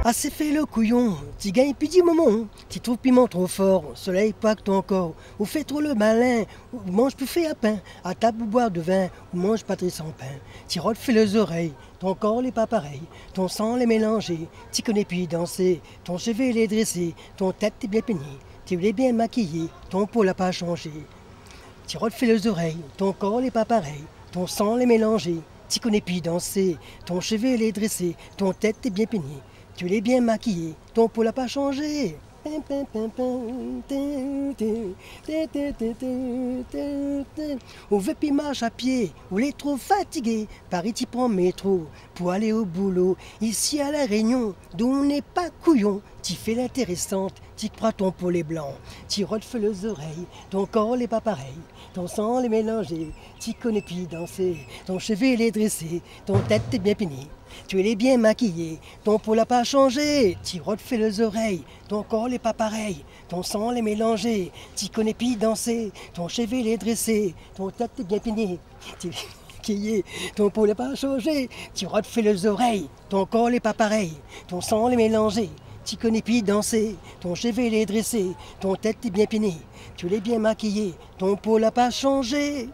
Assez fait le couillon, t'y gagnes puis dis moment, t'y trouves piment trop fort, soleil pack ton corps, ou fais trop le malin, ou mange plus fait à pain, à table ou boire de vin, ou mange patrie sans pain, t'y rotes fait les oreilles, ton corps n'est pas pareil, ton sang les mélanger, t'y connais puis danser, ton cheveu les dressé, ton tête t'es bien peignée, tu es bien maquillé, ton peau n'a pas changé. T'y rotes fait les oreilles, ton corps n'est pas pareil, ton sang les mélanger, t'y connais puis danser, ton cheveu les dressé, ton tête t'es bien peignée. Tu l'es bien maquillé, ton peau n'a pas changé. Ou veut puis marche à pied, ou les trop fatigué, Paris t'y prend métro pour aller au boulot. Ici à la Réunion, d'où on n'est pas couillon, t'y fais l'intéressante, t'y crois ton peau les blanc, t'y refais les oreilles, ton corps n'est pas pareil, ton sang les mélangé, t'y connais puis danser, ton cheveu les dressé, ton tête t'es bien peignée. Tu es bien maquillé, ton peau n'a pas changé, t'y refais les oreilles, ton corps n'est pas pareil, ton sang les mélangé, t'y connais puis danser, ton cheveu les dressé, ton tête est bien peignée, t'y maquillé, ton peau n'a pas changé, t'y refais les oreilles, ton corps n'est pas pareil, ton sang les mélangé, t'y connais puis danser, ton cheveu les dressé, ton tête est bien peignée, tu l'es bien maquillé, ton peau n'a pas changé.